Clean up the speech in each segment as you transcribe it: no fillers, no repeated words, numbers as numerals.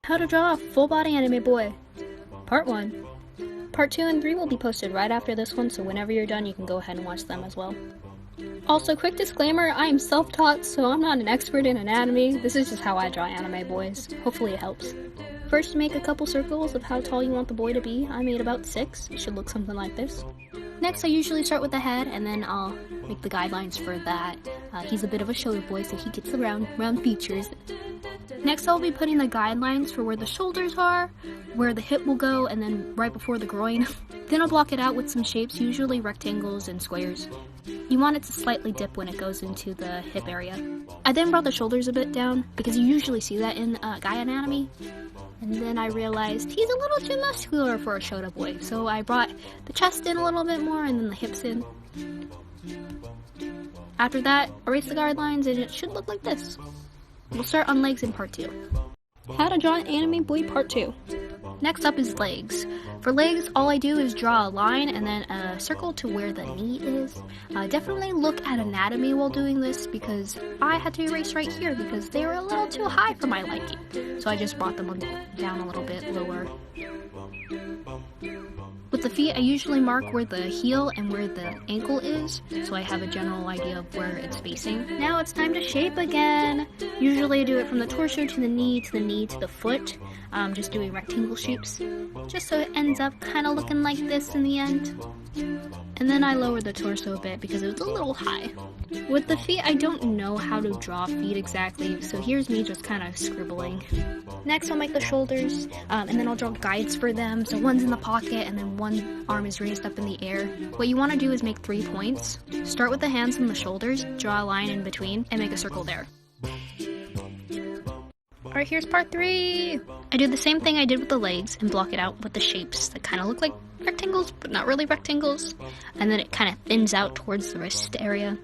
How to draw a full-body anime boy. Part 1. Part 2 and 3 will be posted right after this one, so whenever you're done, you can go ahead and watch them as well. Also, quick disclaimer, I am self-taught, so I'm not an expert in anatomy. This is just how I draw anime boys. Hopefully it helps. First, make a couple circles of how tall you want the boy to be. I made about 6. It should look something like this. Next, I usually start with the head, and then I'll make the guidelines for that. He's a bit of a shoulder boy, so he gets the round features. Next, I'll be putting the guidelines for where the shoulders are, where the hip will go, and then right before the groin. Then I'll block it out with some shapes, usually rectangles and squares. You want it to slightly dip when it goes into the hip area. I then brought the shoulders a bit down, because you usually see that in guy anatomy. And then I realized he's a little too muscular for a Shota boy, so I brought the chest in a little bit more and then the hips in. After that, erase the guidelines and it should look like this. We'll start on legs in part 2. How to draw an anime boy part 2. Next up is legs. For legs, all I do is draw a line and then a circle to where the knee is. Definitely look at anatomy while doing this because I had to erase right here because they were a little too high for my liking. So I just brought them down a little bit lower. With the feet, I usually mark where the heel and where the ankle is, so I have a general idea of where it's facing. Now it's time to shape again. Usually I do it from the torso to the knee to the foot, just doing rectangle shapes, just so it ends up kind of looking like this in the end. And then I lower the torso a bit because it was a little high. With the feet, I don't know how to draw feet exactly, so here's me just kind of scribbling. Next, I'll make the shoulders, and then I'll draw guides for them. So one's in the pocket, and then one arm is raised up in the air. What you want to do is make 3 points. Start with the hands and the shoulders, draw a line in between, and make a circle there. Alright, here's part 3! I do the same thing I did with the legs, and block it out with the shapes that kind of look like rectangles, but not really rectangles. And then it kind of thins out towards the wrist area.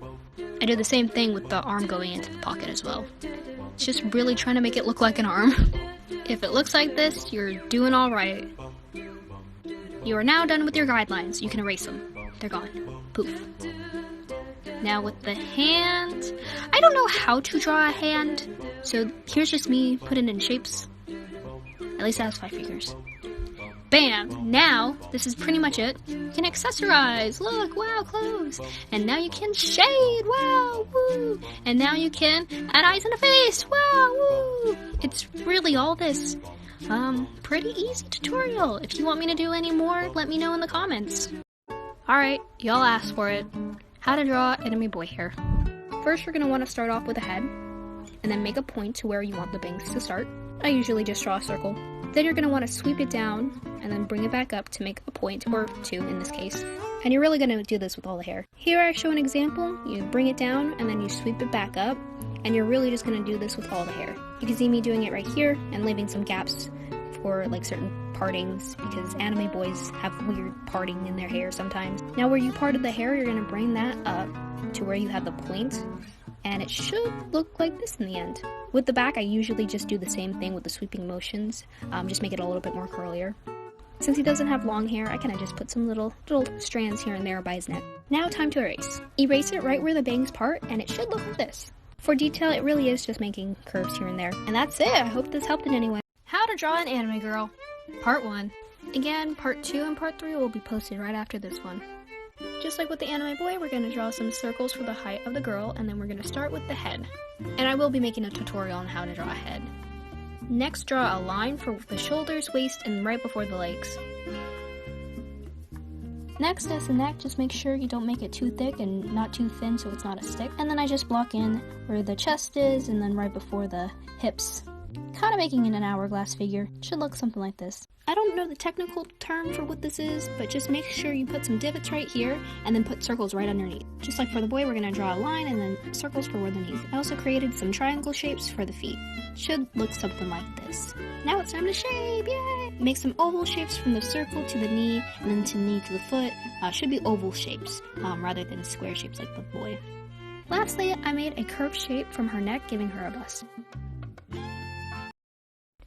I do the same thing with the arm going into the pocket as well. It's just really trying to make it look like an arm. If it looks like this, you're doing alright. You are now done with your guidelines. You can erase them. They're gone. Poof. Now with the hand, I don't know how to draw a hand, so here's just me putting in shapes. At least it has 5 fingers. Bam! Now, this is pretty much it. You can accessorize, look, wow, clothes. And now you can shade, wow, woo. And now you can add eyes and a face, wow, woo. It's really all this. Pretty easy tutorial. If you want me to do any more, let me know in the comments. Alright, y'all asked for it. How to draw anime boy hair. First, you're going to want to start off with a head, and then make a point to where you want the bangs to start. I usually just draw a circle. Then you're going to want to sweep it down and then bring it back up to make a point, or 2 in this case. And you're really going to do this with all the hair. Here I show an example. You bring it down and then you sweep it back up, and you're really just going to do this with all the hair. You can see me doing it right here and leaving some gaps for like certain partings because anime boys have weird parting in their hair sometimes. Now where you parted the hair, you're going to bring that up to where you have the point, and it should look like this in the end. With the back, I usually just do the same thing with the sweeping motions, just make it a little bit more curlier. Since he doesn't have long hair, I kind of just put some little strands here and there by his neck. Now time to erase. Erase it right where the bangs part, and it should look like this. For detail, it really is just making curves here and there. And that's it! I hope this helped in any way. How to draw an anime girl. Part 1. Again, part 2 and part 3 will be posted right after this one. Just like with the anime boy, we're going to draw some circles for the height of the girl, and then we're going to start with the head. And I will be making a tutorial on how to draw a head. Next, draw a line for the shoulders, waist, and right before the legs. Next, as the neck, just make sure you don't make it too thick and not too thin so it's not a stick. And then I just block in where the chest is, and then right before the hips. Kind of making it an hourglass figure. Should look something like this. I don't know the technical term for what this is, but just make sure you put some divots right here and then put circles right underneath. Just like for the boy, we're going to draw a line and then circles for where the knees. I also created some triangle shapes for the feet. Should look something like this. Now it's time to shape, yay! Make some oval shapes from the circle to the knee and then to the knee to the foot. Should be oval shapes rather than square shapes like the boy. Lastly, I made a curved shape from her neck, giving her a bust.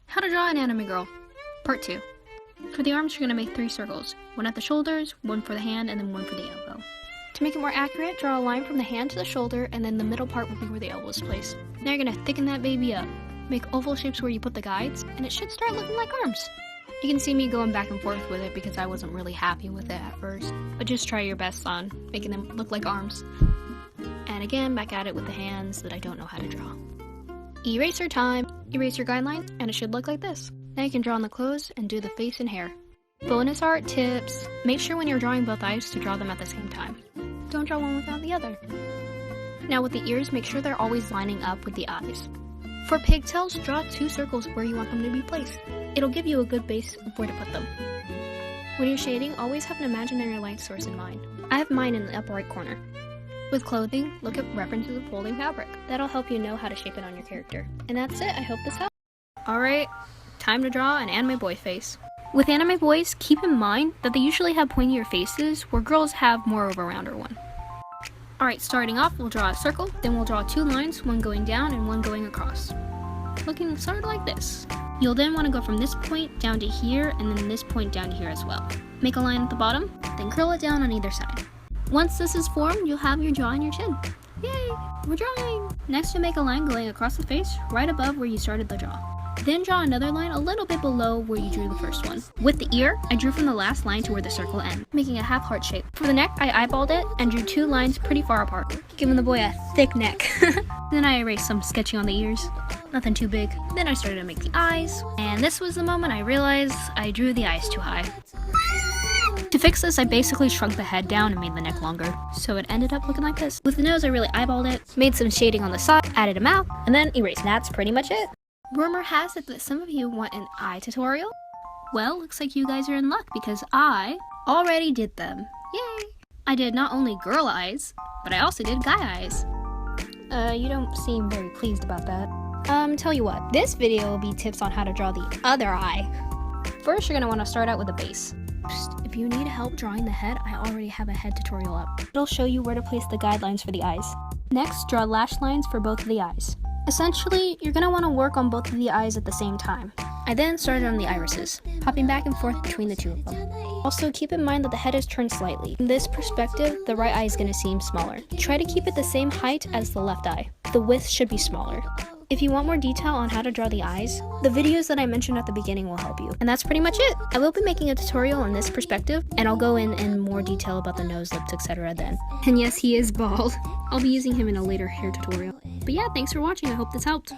How to draw an anime girl. Part 2. For the arms, you're going to make 3 circles. 1 at the shoulders, 1 for the hand, and then 1 for the elbow. To make it more accurate, draw a line from the hand to the shoulder, and then the middle part will be where the elbow is placed. Now you're going to thicken that baby up. make oval shapes where you put the guides, and it should start looking like arms. You can see me going back and forth with it because I wasn't really happy with it at first, but just try your best on making them look like arms. And again, back at it with the hands that I don't know how to draw. Eraser time! Erase your guidelines, and it should look like this. Now you can draw on the clothes and do the face and hair. Bonus art tips: make sure when you're drawing both eyes to draw them at the same time. Don't draw one without the other. Now with the ears, make sure they're always lining up with the eyes. For pigtails, draw 2 circles where you want them to be placed. It'll give you a good base of where to put them. When you're shading, always have an imaginary light source in mind. I have mine in the upper right corner. With clothing, look at references of folding fabric. That'll help you know how to shape it on your character. And that's it, I hope this helps. Alright, time to draw an anime boy face. With anime boys, keep in mind that they usually have pointier faces, where girls have more of a rounder one. Alright, starting off, we'll draw a circle, then we'll draw 2 lines, one going down and one going across. Looking sort of like this. You'll then want to go from this point down to here, and then this point down to here as well. Make a line at the bottom, then curl it down on either side. Once this is formed, you'll have your jaw and your chin. Yay! We're drawing! Next, you'll make a line going across the face, right above where you started the jaw. Then draw another line a little bit below where you drew the first one. With the ear, I drew from the last line to where the circle ends, making a half heart shape. For the neck, I eyeballed it and drew 2 lines pretty far apart, giving the boy a thick neck. Then I erased some sketching on the ears. Nothing too big. Then I started to make the eyes, and this was the moment I realized I drew the eyes too high. To fix this, I basically shrunk the head down and made the neck longer, so it ended up looking like this. With the nose, I really eyeballed it, made some shading on the side, added a mouth, and then erased. That's pretty much it. Rumor has it that some of you want an eye tutorial. Well, looks like you guys are in luck because I already did them. Yay! I did not only girl eyes, but I also did guy eyes. You don't seem very pleased about that. Tell you what, this video will be tips on how to draw the other eye. First, you're gonna want to start out with a base. If you need help drawing the head, I already have a head tutorial up. It'll show you where to place the guidelines for the eyes. Next, draw lash lines for both of the eyes. Essentially, you're going to want to work on both of the eyes at the same time. I then started on the irises, hopping back and forth between the 2 of them. Also, keep in mind that the head is turned slightly. From this perspective, the right eye is going to seem smaller. Try to keep it the same height as the left eye. The width should be smaller. If you want more detail on how to draw the eyes, the videos that I mentioned at the beginning will help you. And that's pretty much it. I will be making a tutorial on this perspective, and I'll go in more detail about the nose, lips, etc. then. And yes, he is bald. I'll be using him in a later hair tutorial. But yeah, thanks for watching. I hope this helped.